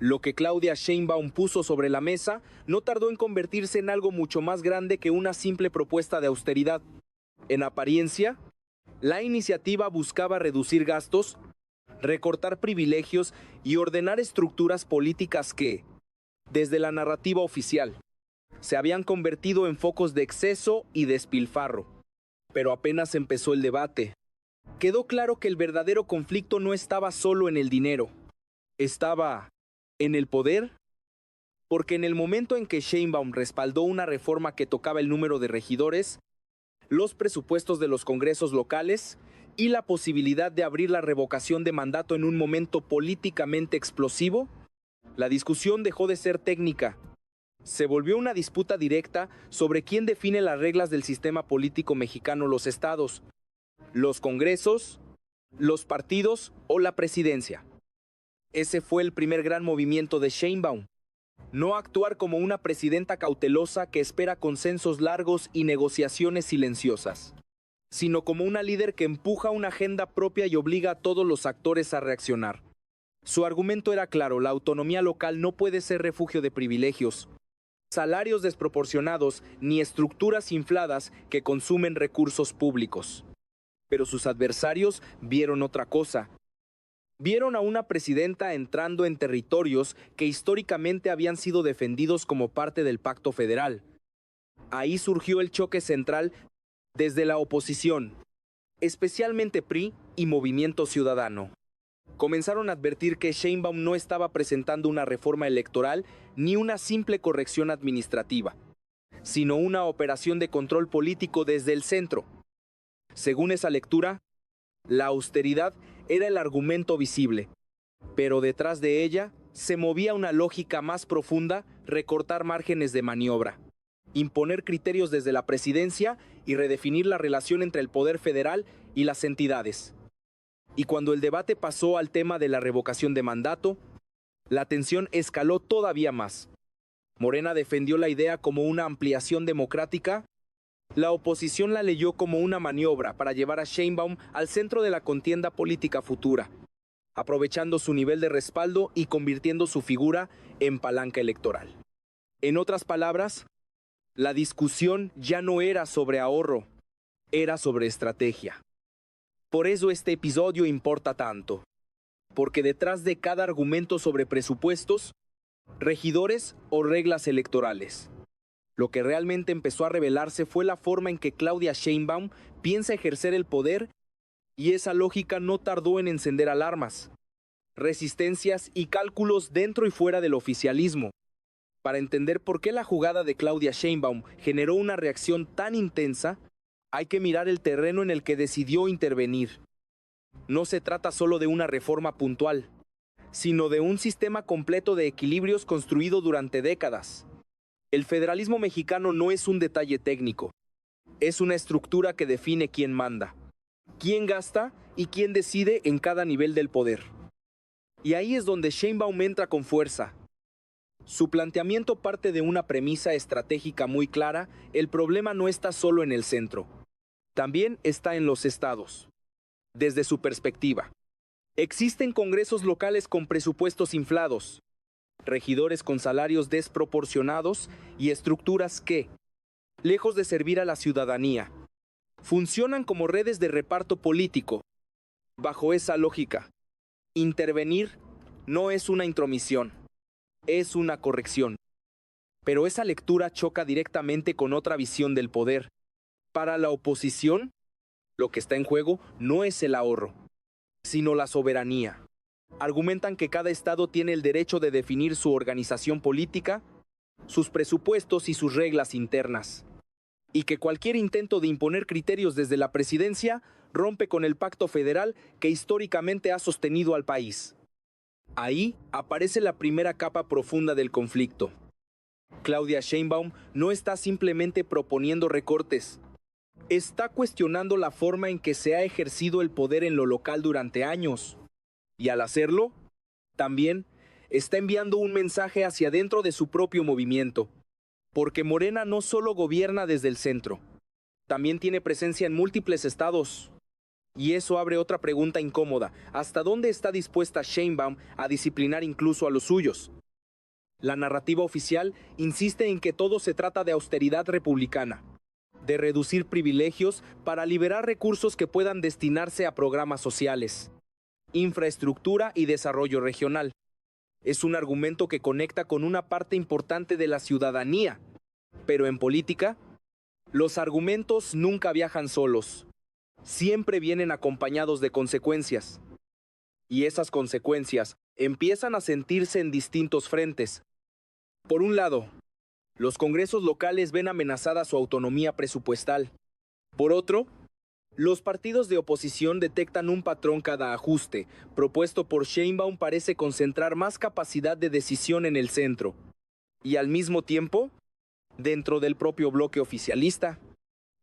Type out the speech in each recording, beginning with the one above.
Lo que Claudia Sheinbaum puso sobre la mesa no tardó en convertirse en algo mucho más grande que una simple propuesta de austeridad. En apariencia, la iniciativa buscaba reducir gastos, recortar privilegios y ordenar estructuras políticas que, desde la narrativa oficial, se habían convertido en focos de exceso y despilfarro. Pero apenas empezó el debate, quedó claro que el verdadero conflicto no estaba solo en el dinero, estaba en el poder, porque en el momento en que Sheinbaum respaldó una reforma que tocaba el número de regidores, los presupuestos de los congresos locales y la posibilidad de abrir la revocación de mandato en un momento políticamente explosivo, la discusión dejó de ser técnica. Se volvió una disputa directa sobre quién define las reglas del sistema político mexicano: los estados, los congresos, los partidos o la presidencia. Ese fue el primer gran movimiento de Sheinbaum. No actuar como una presidenta cautelosa que espera consensos largos y negociaciones silenciosas, sino como una líder que empuja una agenda propia y obliga a todos los actores a reaccionar. Su argumento era claro: la autonomía local no puede ser refugio de privilegios, salarios desproporcionados ni estructuras infladas que consumen recursos públicos. Pero sus adversarios vieron otra cosa. Vieron a una presidenta entrando en territorios que históricamente habían sido defendidos como parte del Pacto Federal. Ahí surgió el choque central desde la oposición, especialmente PRI y Movimiento Ciudadano. Comenzaron a advertir que Sheinbaum no estaba presentando una reforma electoral ni una simple corrección administrativa, sino una operación de control político desde el centro. Según esa lectura, la austeridad era el argumento visible, pero detrás de ella se movía una lógica más profunda: recortar márgenes de maniobra, imponer criterios desde la presidencia y redefinir la relación entre el poder federal y las entidades. Y cuando el debate pasó al tema de la revocación de mandato, la tensión escaló todavía más. Morena defendió la idea como una ampliación democrática. La oposición la leyó como una maniobra para llevar a Sheinbaum al centro de la contienda política futura, aprovechando su nivel de respaldo y convirtiendo su figura en palanca electoral. En otras palabras, la discusión ya no era sobre ahorro, era sobre estrategia. Por eso este episodio importa tanto, porque detrás de cada argumento sobre presupuestos, regidores o reglas electorales, lo que realmente empezó a revelarse fue la forma en que Claudia Sheinbaum piensa ejercer el poder, y esa lógica no tardó en encender alarmas, resistencias y cálculos dentro y fuera del oficialismo. Para entender por qué la jugada de Claudia Sheinbaum generó una reacción tan intensa, hay que mirar el terreno en el que decidió intervenir. No se trata solo de una reforma puntual, sino de un sistema completo de equilibrios construido durante décadas. El federalismo mexicano no es un detalle técnico, es una estructura que define quién manda, quién gasta y quién decide en cada nivel del poder. Y ahí es donde Sheinbaum entra con fuerza. Su planteamiento parte de una premisa estratégica muy clara: el problema no está solo en el centro, también está en los estados. Desde su perspectiva, existen congresos locales con presupuestos inflados, regidores con salarios desproporcionados y estructuras que, lejos de servir a la ciudadanía, funcionan como redes de reparto político. Bajo esa lógica, intervenir no es una intromisión, es una corrección. Pero esa lectura choca directamente con otra visión del poder. Para la oposición, lo que está en juego no es el ahorro, sino la soberanía. Argumentan que cada estado tiene el derecho de definir su organización política, sus presupuestos y sus reglas internas, y que cualquier intento de imponer criterios desde la presidencia rompe con el pacto federal que históricamente ha sostenido al país. Ahí aparece la primera capa profunda del conflicto. Claudia Sheinbaum no está simplemente proponiendo recortes, está cuestionando la forma en que se ha ejercido el poder en lo local durante años. Y al hacerlo, también está enviando un mensaje hacia dentro de su propio movimiento. Porque Morena no solo gobierna desde el centro, también tiene presencia en múltiples estados. Y eso abre otra pregunta incómoda. ¿Hasta dónde está dispuesta Sheinbaum a disciplinar incluso a los suyos? La narrativa oficial insiste en que todo se trata de austeridad republicana, de reducir privilegios para liberar recursos que puedan destinarse a programas sociales, infraestructura y desarrollo regional. Es un argumento que conecta con una parte importante de la ciudadanía, pero en política, los argumentos nunca viajan solos. Siempre vienen acompañados de consecuencias. Y esas consecuencias empiezan a sentirse en distintos frentes. Por un lado, los congresos locales ven amenazada su autonomía presupuestal. Por otro, los partidos de oposición detectan un patrón. Cada ajuste propuesto por Sheinbaum parece concentrar más capacidad de decisión en el centro. Y al mismo tiempo, dentro del propio bloque oficialista,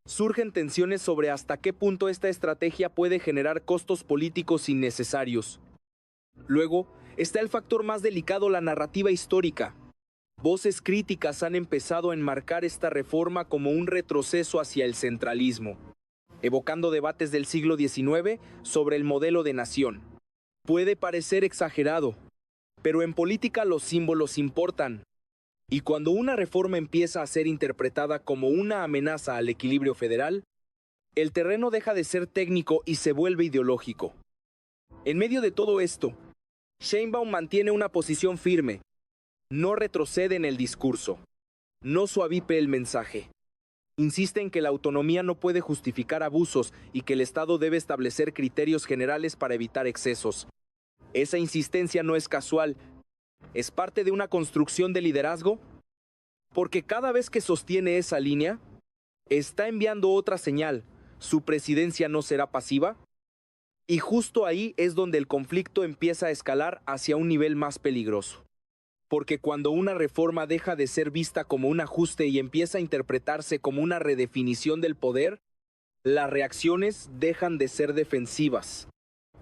surgen tensiones sobre hasta qué punto esta estrategia puede generar costos políticos innecesarios. Luego, está el factor más delicado: la narrativa histórica. Voces críticas han empezado a enmarcar esta reforma como un retroceso hacia el centralismo, evocando debates del siglo XIX sobre el modelo de nación. Puede parecer exagerado, pero en política los símbolos importan. Y cuando una reforma empieza a ser interpretada como una amenaza al equilibrio federal, el terreno deja de ser técnico y se vuelve ideológico. En medio de todo esto, Sheinbaum mantiene una posición firme. No retrocede en el discurso. No suavipe el mensaje. Insiste en que la autonomía no puede justificar abusos y que el Estado debe establecer criterios generales para evitar excesos. Esa insistencia no es casual. ¿Es parte de una construcción de liderazgo? Porque cada vez que sostiene esa línea, está enviando otra señal: ¿su presidencia no será pasiva? Y justo ahí es donde el conflicto empieza a escalar hacia un nivel más peligroso. Porque cuando una reforma deja de ser vista como un ajuste y empieza a interpretarse como una redefinición del poder, las reacciones dejan de ser defensivas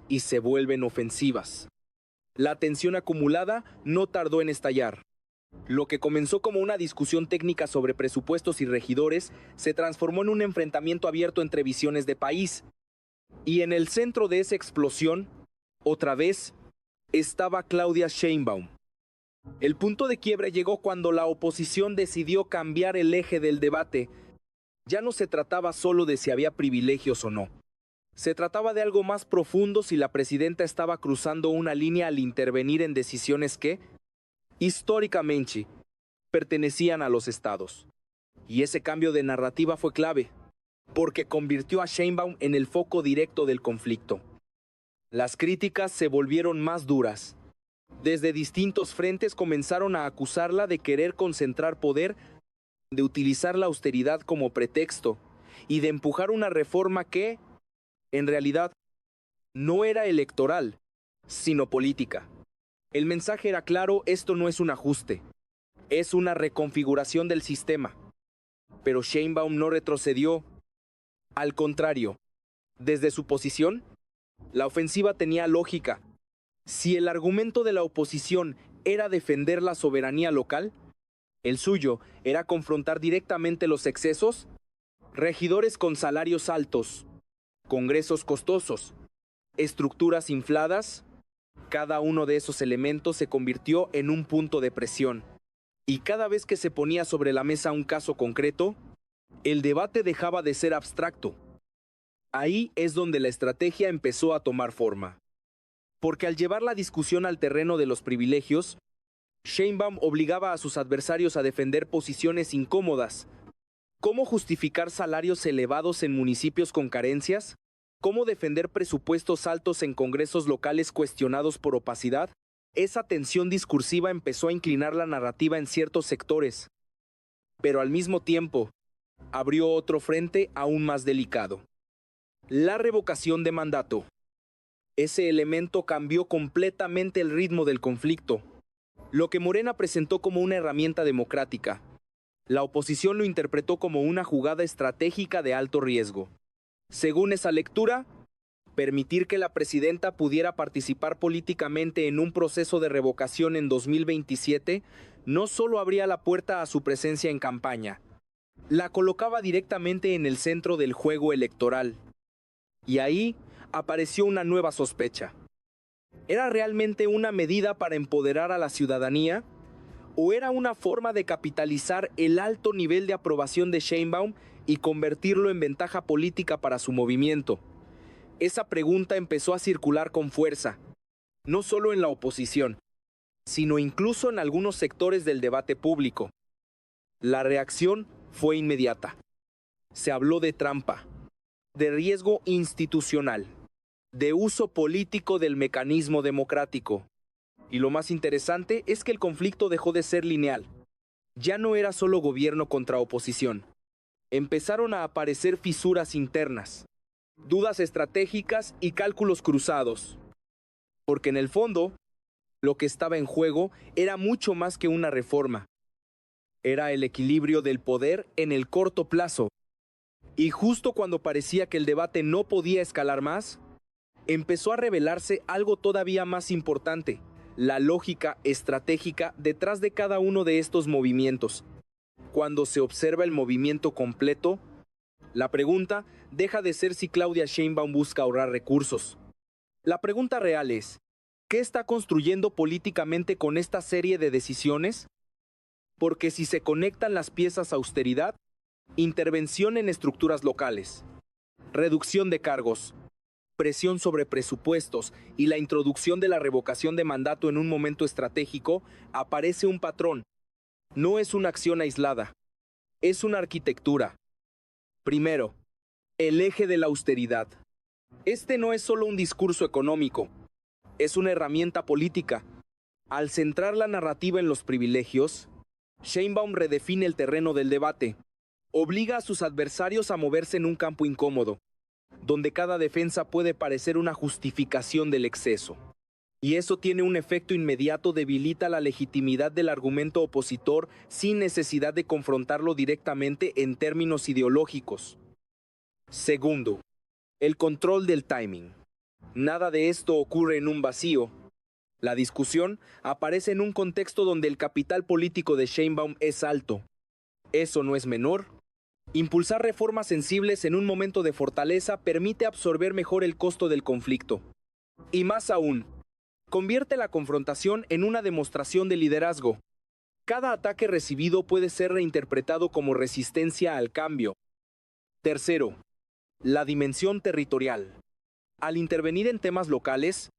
y se vuelven ofensivas. La tensión acumulada no tardó en estallar. Lo que comenzó como una discusión técnica sobre presupuestos y regidores se transformó en un enfrentamiento abierto entre visiones de país. Y en el centro de esa explosión, otra vez, estaba Claudia Sheinbaum. El punto de quiebre llegó cuando la oposición decidió cambiar el eje del debate. Ya no se trataba solo de si había privilegios o no. Se trataba de algo más profundo: si la presidenta estaba cruzando una línea al intervenir en decisiones que, históricamente, pertenecían a los estados. Y ese cambio de narrativa fue clave, porque convirtió a Sheinbaum en el foco directo del conflicto. Las críticas se volvieron más duras. Desde distintos frentes comenzaron a acusarla de querer concentrar poder, de utilizar la austeridad como pretexto y de empujar una reforma que, en realidad, no era electoral, sino política. El mensaje era claro: esto no es un ajuste, es una reconfiguración del sistema. Pero Sheinbaum no retrocedió. Al contrario, desde su posición, la ofensiva tenía lógica. Si el argumento de la oposición era defender la soberanía local, el suyo era confrontar directamente los excesos: regidores con salarios altos, congresos costosos, estructuras infladas. Cada uno de esos elementos se convirtió en un punto de presión. Y cada vez que se ponía sobre la mesa un caso concreto, el debate dejaba de ser abstracto. Ahí es donde la estrategia empezó a tomar forma. Porque al llevar la discusión al terreno de los privilegios, Sheinbaum obligaba a sus adversarios a defender posiciones incómodas. ¿Cómo justificar salarios elevados en municipios con carencias? ¿Cómo defender presupuestos altos en congresos locales cuestionados por opacidad? Esa tensión discursiva empezó a inclinar la narrativa en ciertos sectores. Pero al mismo tiempo, abrió otro frente aún más delicado: la revocación de mandato. Ese elemento cambió completamente el ritmo del conflicto. Lo que Morena presentó como una herramienta democrática, la oposición lo interpretó como una jugada estratégica de alto riesgo. Según esa lectura, permitir que la presidenta pudiera participar políticamente en un proceso de revocación en 2027 no solo abría la puerta a su presencia en campaña, la colocaba directamente en el centro del juego electoral. Y ahí apareció una nueva sospecha. ¿Era realmente una medida para empoderar a la ciudadanía? ¿O era una forma de capitalizar el alto nivel de aprobación de Sheinbaum y convertirlo en ventaja política para su movimiento? Esa pregunta empezó a circular con fuerza, no solo en la oposición, sino incluso en algunos sectores del debate público. La reacción fue inmediata. Se habló de trampa, de riesgo institucional, de uso político del mecanismo democrático. Y lo más interesante es que el conflicto dejó de ser lineal. Ya no era solo gobierno contra oposición. Empezaron a aparecer fisuras internas, dudas estratégicas y cálculos cruzados. Porque en el fondo, lo que estaba en juego era mucho más que una reforma. Era el equilibrio del poder en el corto plazo. Y justo cuando parecía que el debate no podía escalar más, empezó a revelarse algo todavía más importante: la lógica estratégica detrás de cada uno de estos movimientos. Cuando se observa el movimiento completo, la pregunta deja de ser si Claudia Sheinbaum busca ahorrar recursos. La pregunta real es: ¿qué está construyendo políticamente con esta serie de decisiones? Porque si se conectan las piezas austeridad, intervención en estructuras locales, reducción de cargos, presión sobre presupuestos y la introducción de la revocación de mandato en un momento estratégico, aparece un patrón. No es una acción aislada, es una arquitectura. Primero, el eje de la austeridad. Este no es solo un discurso económico, es una herramienta política. Al centrar la narrativa en los privilegios, Sheinbaum redefine el terreno del debate. Obliga a sus adversarios a moverse en un campo incómodo, donde cada defensa puede parecer una justificación del exceso. Y eso tiene un efecto inmediato: debilita la legitimidad del argumento opositor sin necesidad de confrontarlo directamente en términos ideológicos. Segundo, el control del timing. Nada de esto ocurre en un vacío. La discusión aparece en un contexto donde el capital político de Sheinbaum es alto. Eso no es menor. Impulsar reformas sensibles en un momento de fortaleza permite absorber mejor el costo del conflicto. Y más aún, convierte la confrontación en una demostración de liderazgo. Cada ataque recibido puede ser reinterpretado como resistencia al cambio. Tercero, la dimensión territorial. Al intervenir en temas locales,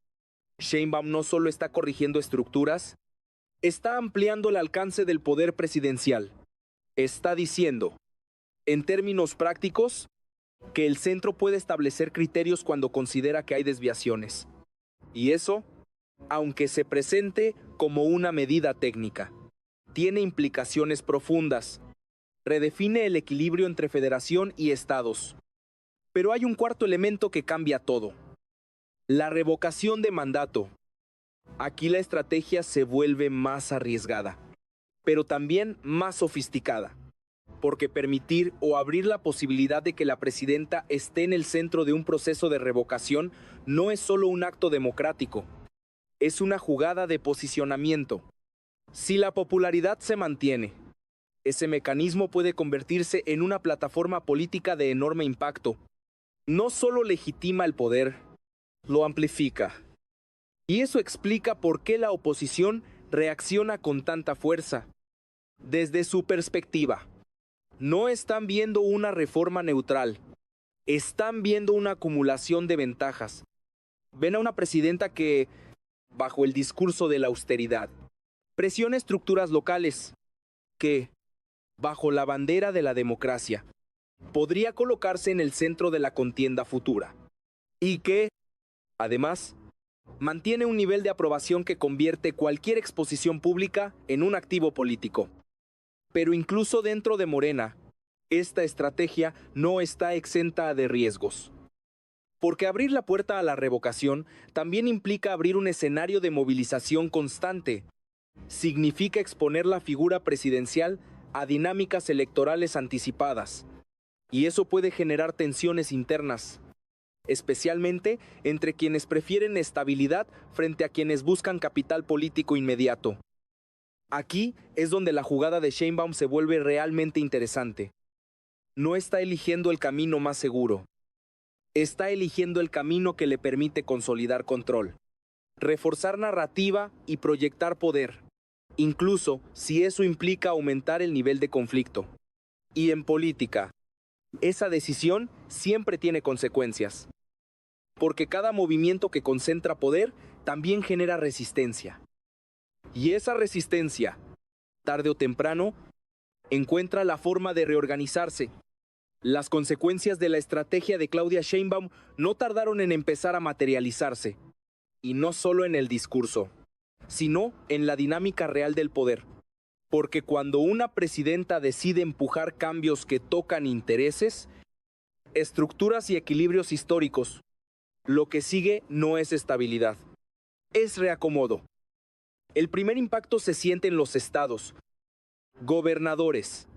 Sheinbaum no solo está corrigiendo estructuras, está ampliando el alcance del poder presidencial. Está diciendo, en términos prácticos, que el centro puede establecer criterios cuando considera que hay desviaciones. Y eso, aunque se presente como una medida técnica, tiene implicaciones profundas. Redefine el equilibrio entre federación y estados. Pero hay un cuarto elemento que cambia todo: la revocación de mandato. Aquí la estrategia se vuelve más arriesgada, pero también más sofisticada. Porque permitir o abrir la posibilidad de que la presidenta esté en el centro de un proceso de revocación no es solo un acto democrático, es una jugada de posicionamiento. Si la popularidad se mantiene, ese mecanismo puede convertirse en una plataforma política de enorme impacto. No solo legitima el poder, lo amplifica. Y eso explica por qué la oposición reacciona con tanta fuerza. Desde su perspectiva, no están viendo una reforma neutral, están viendo una acumulación de ventajas. Ven a una presidenta que, bajo el discurso de la austeridad, presiona estructuras locales, que, bajo la bandera de la democracia, podría colocarse en el centro de la contienda futura, y que, además, mantiene un nivel de aprobación que convierte cualquier exposición pública en un activo político. Pero incluso dentro de Morena, esta estrategia no está exenta de riesgos. Porque abrir la puerta a la revocación también implica abrir un escenario de movilización constante. Significa exponer la figura presidencial a dinámicas electorales anticipadas. Y eso puede generar tensiones internas, especialmente entre quienes prefieren estabilidad frente a quienes buscan capital político inmediato. Aquí es donde la jugada de Sheinbaum se vuelve realmente interesante. No está eligiendo el camino más seguro. está eligiendo el camino que le permite consolidar control, reforzar narrativa y proyectar poder, incluso si eso implica aumentar el nivel de conflicto. Y en política, esa decisión siempre tiene consecuencias, porque cada movimiento que concentra poder también genera resistencia. Y esa resistencia, tarde o temprano, encuentra la forma de reorganizarse. Las consecuencias de la estrategia de Claudia Sheinbaum no tardaron en empezar a materializarse, y no solo en el discurso, sino en la dinámica real del poder. Porque cuando una presidenta decide empujar cambios que tocan intereses, estructuras y equilibrios históricos, lo que sigue no es estabilidad, es reacomodo. El primer impacto se siente en los estados, gobernadores,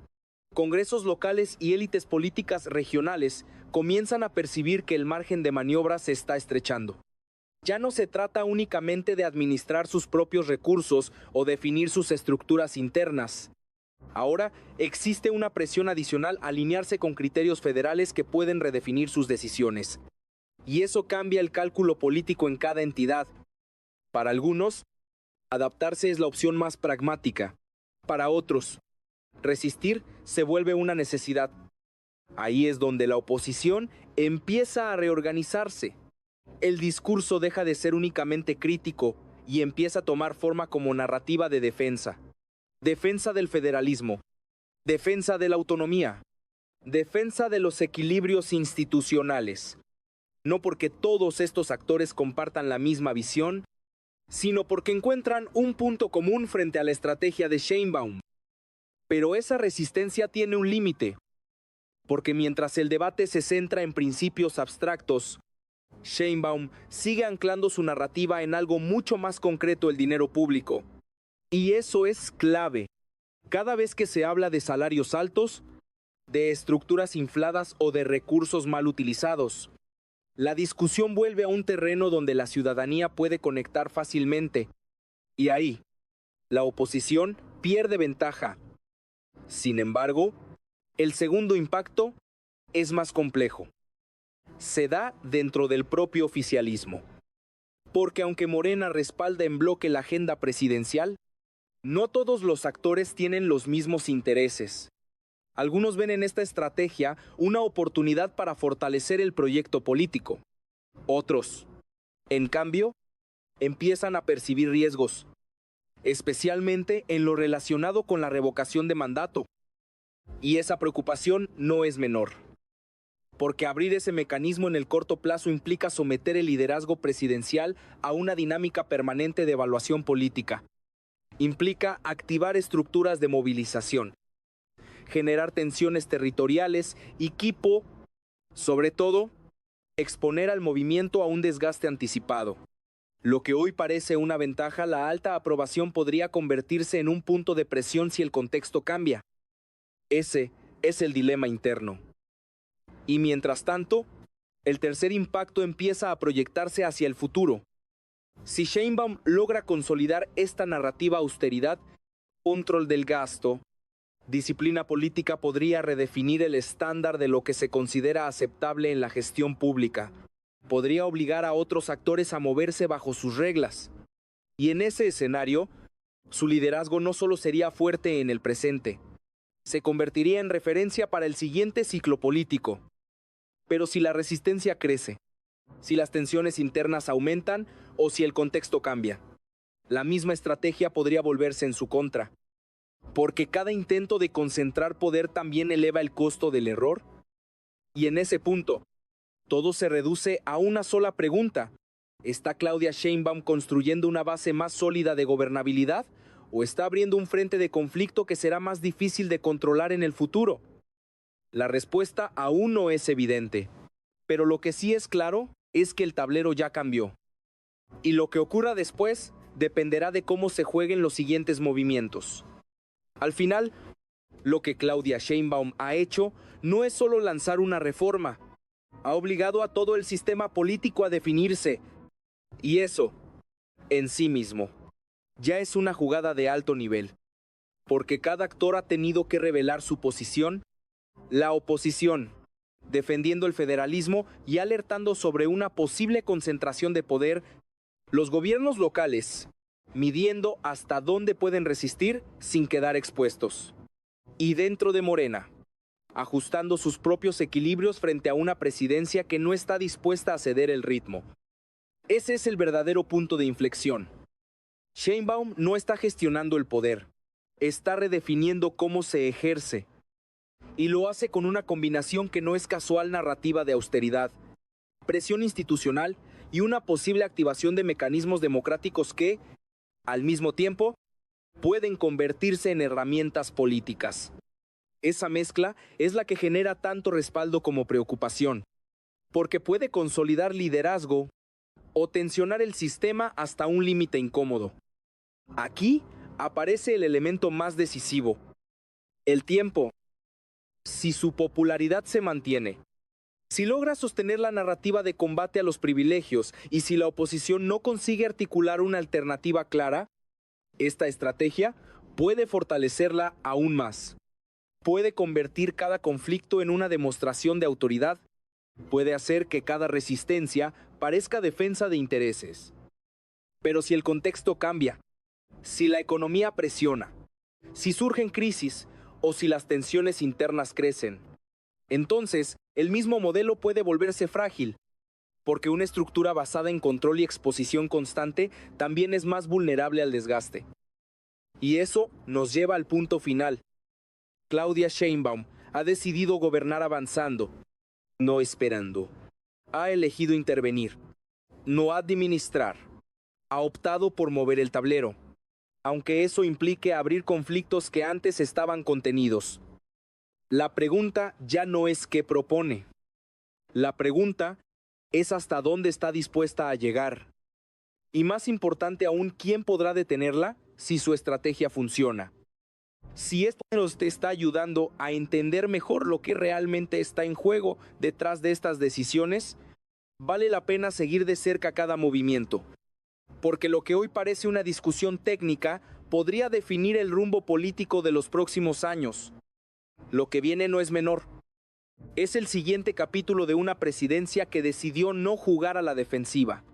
congresos locales y élites políticas regionales comienzan a percibir que el margen de maniobra se está estrechando. Ya no se trata únicamente de administrar sus propios recursos o definir sus estructuras internas. Ahora existe una presión adicional a alinearse con criterios federales que pueden redefinir sus decisiones. Y eso cambia el cálculo político en cada entidad. Para algunos, adaptarse es la opción más pragmática. Para otros, resistir se vuelve una necesidad. Ahí es donde la oposición empieza a reorganizarse. El discurso deja de ser únicamente crítico y empieza a tomar forma como narrativa de defensa. Defensa del federalismo, defensa de la autonomía, defensa de los equilibrios institucionales. No porque todos estos actores compartan la misma visión, sino porque encuentran un punto común frente a la estrategia de Sheinbaum. Pero esa resistencia tiene un límite, porque mientras el debate se centra en principios abstractos, Sheinbaum sigue anclando su narrativa en algo mucho más concreto: el dinero público. Y eso es clave. Cada vez que se habla de salarios altos, de estructuras infladas o de recursos mal utilizados, la discusión vuelve a un terreno donde la ciudadanía puede conectar fácilmente. Y ahí, la oposición pierde ventaja. Sin embargo, el segundo impacto es más complejo. Se da dentro del propio oficialismo. Porque aunque Morena respalda en bloque la agenda presidencial, no todos los actores tienen los mismos intereses. Algunos ven en esta estrategia una oportunidad para fortalecer el proyecto político. Otros, en cambio, empiezan a percibir riesgos, especialmente en lo relacionado con la revocación de mandato. Y esa preocupación no es menor, porque abrir ese mecanismo en el corto plazo implica someter el liderazgo presidencial a una dinámica permanente de evaluación política. Implica activar estructuras de movilización, generar tensiones territoriales y, sobre todo, exponer al movimiento a un desgaste anticipado. Lo que hoy parece una ventaja, la alta aprobación podría convertirse en un punto de presión si el contexto cambia. Ese es el dilema interno. Y mientras tanto, el tercer impacto empieza a proyectarse hacia el futuro. Si Sheinbaum logra consolidar esta narrativa austeridad, control del gasto, disciplina política, podría redefinir el estándar de lo que se considera aceptable en la gestión pública. Podría obligar a otros actores a moverse bajo sus reglas. Y en ese escenario, su liderazgo no solo sería fuerte en el presente, se convertiría en referencia para el siguiente ciclo político. Pero si la resistencia crece, si las tensiones internas aumentan o si el contexto cambia, la misma estrategia podría volverse en su contra. Porque cada intento de concentrar poder también eleva el costo del error. Y en ese punto, todo se reduce a una sola pregunta: ¿está Claudia Sheinbaum construyendo una base más sólida de gobernabilidad o está abriendo un frente de conflicto que será más difícil de controlar en el futuro? La respuesta aún no es evidente, pero lo que sí es claro es que el tablero ya cambió. Y lo que ocurra después dependerá de cómo se jueguen los siguientes movimientos. Al final, lo que Claudia Sheinbaum ha hecho no es solo lanzar una reforma, ha obligado a todo el sistema político a definirse. Y eso, en sí mismo, ya es una jugada de alto nivel, porque cada actor ha tenido que revelar su posición. La oposición, defendiendo el federalismo y alertando sobre una posible concentración de poder. Los gobiernos locales, midiendo hasta dónde pueden resistir sin quedar expuestos. Y dentro de Morena, ajustando sus propios equilibrios frente a una presidencia que no está dispuesta a ceder el ritmo. Ese es el verdadero punto de inflexión. Sheinbaum no está gestionando el poder, está redefiniendo cómo se ejerce. Y lo hace con una combinación que no es casual: narrativa de austeridad, presión institucional y una posible activación de mecanismos democráticos que, al mismo tiempo, pueden convertirse en herramientas políticas. Esa mezcla es la que genera tanto respaldo como preocupación, porque puede consolidar liderazgo o tensionar el sistema hasta un límite incómodo. Aquí aparece el elemento más decisivo: el tiempo. Si su popularidad se mantiene, si logra sostener la narrativa de combate a los privilegios y si la oposición no consigue articular una alternativa clara, esta estrategia puede fortalecerla aún más. Puede convertir cada conflicto en una demostración de autoridad, puede hacer que cada resistencia parezca defensa de intereses. Pero si el contexto cambia, si la economía presiona, si surgen crisis o si las tensiones internas crecen, entonces el mismo modelo puede volverse frágil, porque una estructura basada en control y exposición constante también es más vulnerable al desgaste. Y eso nos lleva al punto final. Claudia Sheinbaum ha decidido gobernar avanzando, no esperando. Ha elegido intervenir, no administrar. Ha optado por mover el tablero, aunque eso implique abrir conflictos que antes estaban contenidos. La pregunta ya no es qué propone. La pregunta es hasta dónde está dispuesta a llegar. Y más importante aún, ¿quién podrá detenerla si su estrategia funciona? Si esto nos te está ayudando a entender mejor lo que realmente está en juego detrás de estas decisiones, vale la pena seguir de cerca cada movimiento, porque lo que hoy parece una discusión técnica podría definir el rumbo político de los próximos años. Lo que viene no es menor. Es el siguiente capítulo de una presidencia que decidió no jugar a la defensiva,